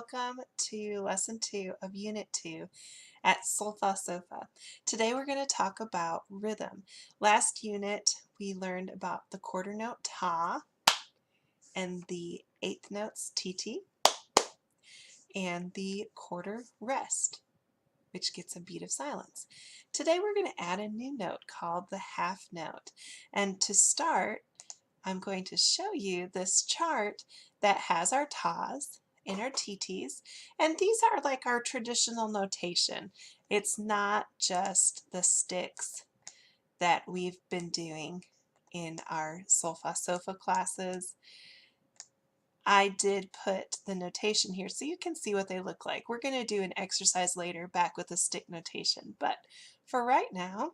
welcome to Lesson 2 of Unit 2 at Solfa Sofa. Today we're going to talk about rhythm. Last unit we learned about the quarter note ta and the eighth notes tt and the quarter rest, which gets a beat of silence. Today we're going to add a new note called the half note. And to start, I'm going to show you this chart that has our tas and our tts, and these are like our traditional notation. It's not just the sticks that we've been doing in our Solfa Sofa classes. I did put the notation here so you can see what they look like. We're going to do an exercise later back with the stick notation, but for right now,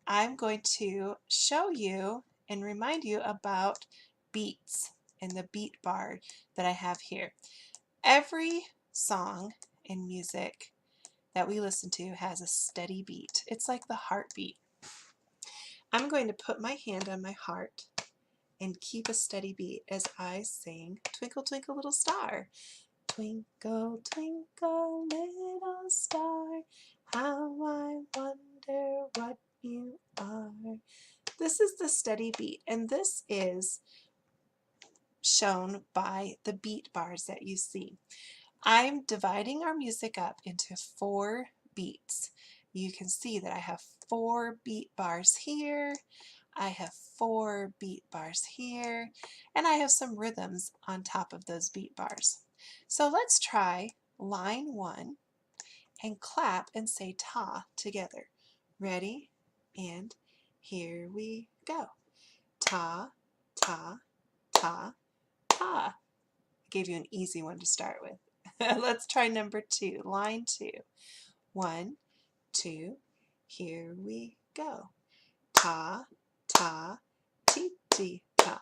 I'm going to show you and remind you about beats and the beat bar that I have here. Every song in music that we listen to has a steady beat. It's like the heartbeat. I'm going to put my hand on my heart and keep a steady beat as I sing Twinkle Twinkle Little Star. Twinkle, twinkle, little star, how I wonder what you are. This is the steady beat, and this is shown by the beat bars that you see. I'm dividing our music up into 4 beats. You can see that I have 4 beat bars here, I have 4 beat bars here, and I have some rhythms on top of those beat bars. So let's try line 1 and clap and say ta together. Ready? And here we go. Ta, ta, ta, ta. I gave you an easy one to start with. Let's try number 2, line 2. 1, 2, here we go. Ta, ta, ti, ti, ta.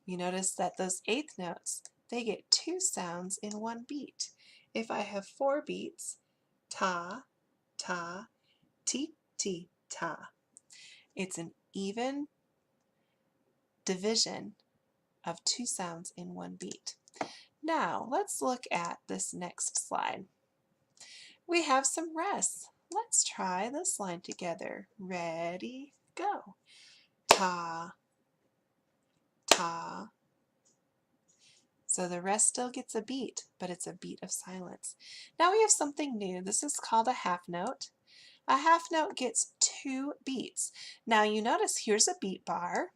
You notice that those eighth notes, they get 2 sounds in one beat. If I have 4 beats, ta, ta, ti, ti, ta. It's an even division of 2 sounds in one beat. Now, let's look at this next slide. We have some rests. Let's try this line together. Ready, go. Ta, ta. So the rest still gets a beat, but it's a beat of silence. Now we have something new. This is called a half note. A half note gets 2 beats. Now you notice here's a beat bar.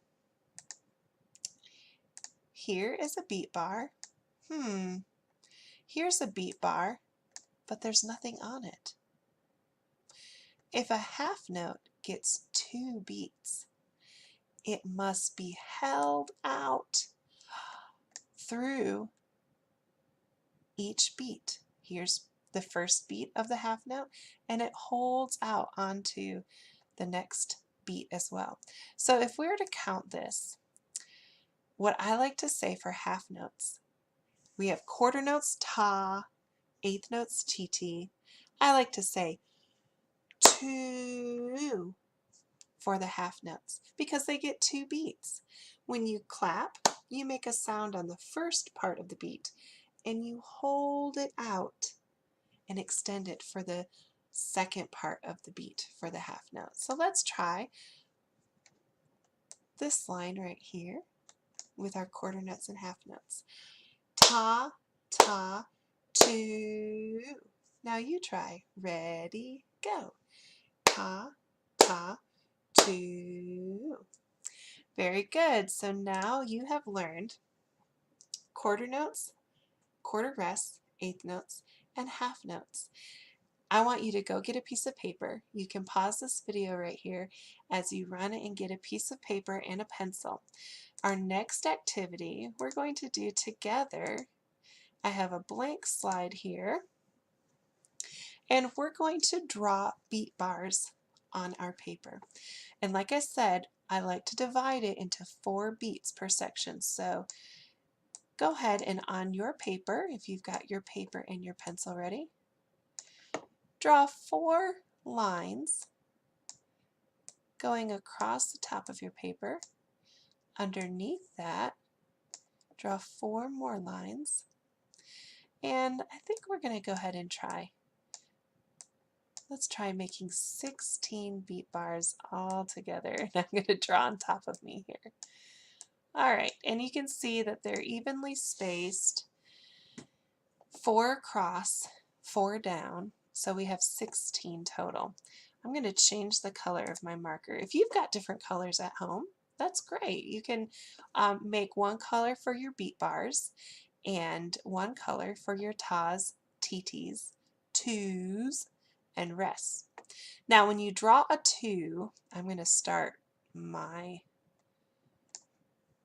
Here is a beat bar. Here's a beat bar, but there's nothing on it. If a half note gets 2 beats, it must be held out through each beat. Here's the first beat of the half note, and it holds out onto the next beat as well. So if we were to count this, what I like to say for half notes, we have quarter notes ta, eighth notes tt. I like to say 2 for the half notes because they get 2 beats. When you clap, you make a sound on the first part of the beat and you hold it out and extend it for the second part of the beat for the half note. So let's try this line right here with our quarter notes and half notes. Ta, ta, 2. Now you try. Ready, go. Ta, ta, 2. Very good. So now you have learned quarter notes, quarter rests, eighth notes, and half notes. I want you to go get a piece of paper. You can pause this video right here as you run and get a piece of paper and a pencil. Our next activity we're going to do together. I have a blank slide here, and we're going to draw beat bars on our paper. And like I said, I like to divide it into 4 beats per section. So go ahead and on your paper, if you've got your paper and your pencil ready, draw 4 lines going across the top of your paper. Underneath that, draw 4 more lines. And I think we're going to go ahead and try. Let's try making 16 beat bars all together. And I'm going to draw on top of me here. All right, and you can see that they're evenly spaced, 4 across, 4 down, so we have 16 total. I'm going to change the color of my marker. If you've got different colors at home, that's great. You can make one color for your beat bars and one color for your tas, TTs, twos, and rests. Now when you draw a 2, I'm going to start my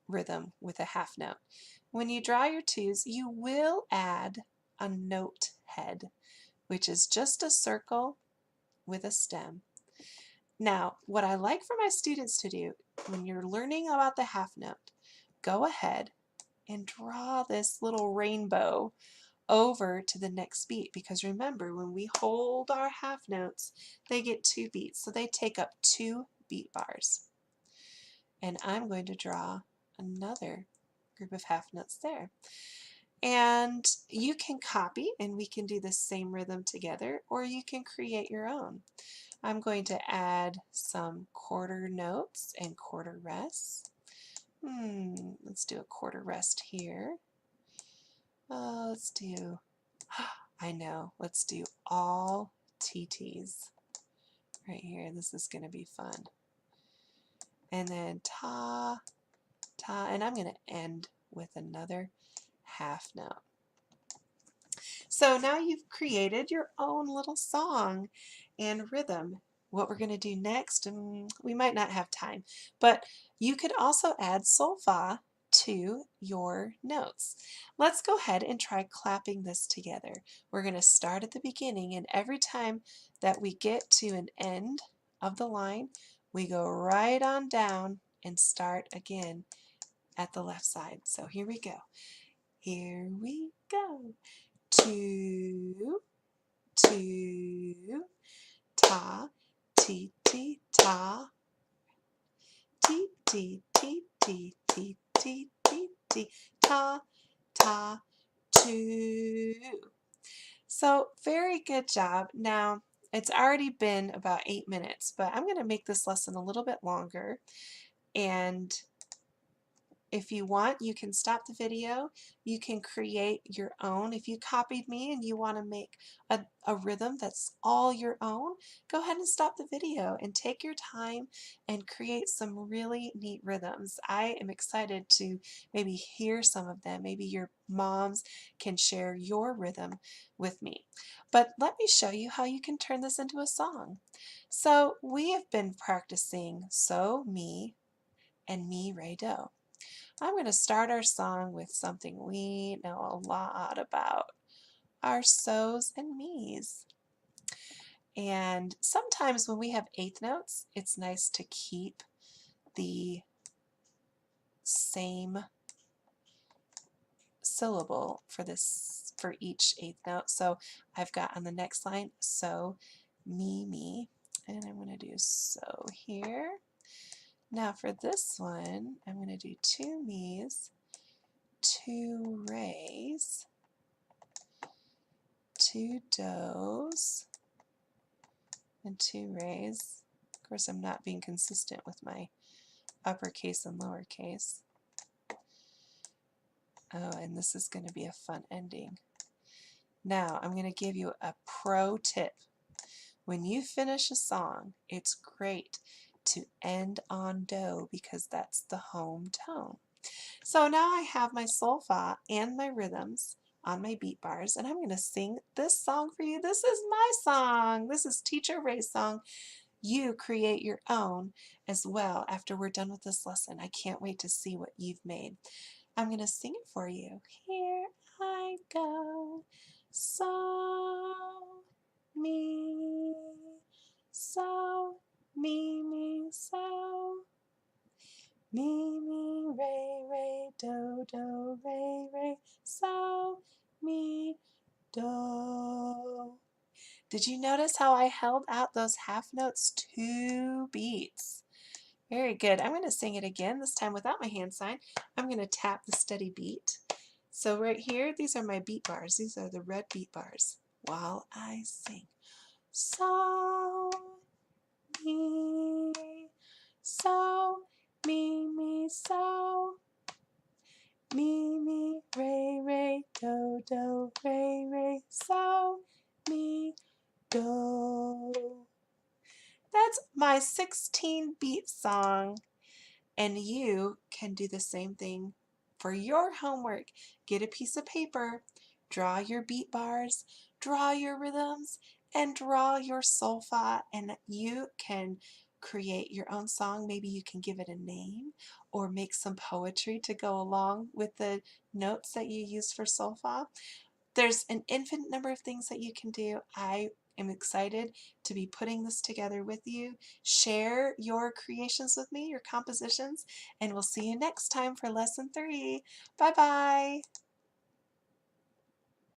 rhythm with a half note. When you draw your 2s, you will add a note head, which is just a circle with a stem. Now, what I like for my students to do when you're learning about the half note, go ahead and draw this little rainbow over to the next beat, because remember, when we hold our half notes, they get 2 beats, so they take up 2 beat bars. And I'm going to draw another group of half notes there. And you can copy and we can do the same rhythm together, or you can create your own. I'm going to add some quarter notes and quarter rests. Let's do a quarter rest here. Let's do, I know, let's do all TTs right here. This is going to be fun. And then ta, ta, and I'm going to end with another half note. So now you've created your own little song and rhythm. What we're going to do next, we might not have time, but you could also add solfa to your notes. Let's go ahead and try clapping this together. We're going to start at the beginning, and every time that we get to an end of the line, we go right on down and start again at the left side. So here we go. Here we go. 2, 2, ta, ti, ti, ta, ti, ti, ti, ti, ti, ti, ti, ti, ta, ta, 2. So very good job. Now, it's already been about 8 minutes, but I'm going to make this lesson a little bit longer, and if you want, you can stop the video. You can create your own. If you copied me and you want to make a rhythm that's all your own, go ahead and stop the video and take your time and create some really neat rhythms. I am excited to maybe hear some of them. Maybe your moms can share your rhythm with me. But let me show you how you can turn this into a song. So we have been practicing so, me, and mi, re, do. I'm going to start our song with something we know a lot about, our so's and me's. And sometimes when we have eighth notes, it's nice to keep the same syllable for each eighth note. So I've got on the next line, so, me, and I'm going to do so here. Now for this one, I'm going to do 2 me's, 2 re's, 2 do's, and 2 re's. Of course, I'm not being consistent with my uppercase and lowercase. Oh, and this is going to be a fun ending. Now, I'm going to give you a pro tip. When you finish a song, it's great to end on do, because that's the home tone. So now I have my solfa and my rhythms on my beat bars, and I'm going to sing this song for you. This is my song. This is Teacher Ray's song. You create your own as well after we're done with this lesson. I can't wait to see what you've made. I'm going to sing it for you. Here I go. So, me, so, me, so. Me, re, do, re, so, mi, do. Did you notice how I held out those half notes 2 beats? Very good. I'm going to sing it again, this time without my hand sign. I'm going to tap the steady beat. So right here, these are my beat bars. These are the red beat bars while I sing. So, mi, so, mi, so, mi, re, do, re, so, mi, do. That's my 16 beat song. And you can do the same thing for your homework. Get a piece of paper, draw your beat bars, draw your rhythms, and draw your solfa, and you can create your own song. Maybe you can give it a name or make some poetry to go along with the notes that you use for solfa. There's an infinite number of things that you can do. I am excited to be putting this together with you. Share your creations with me, your compositions, and we'll see you next time for lesson 3. Bye bye.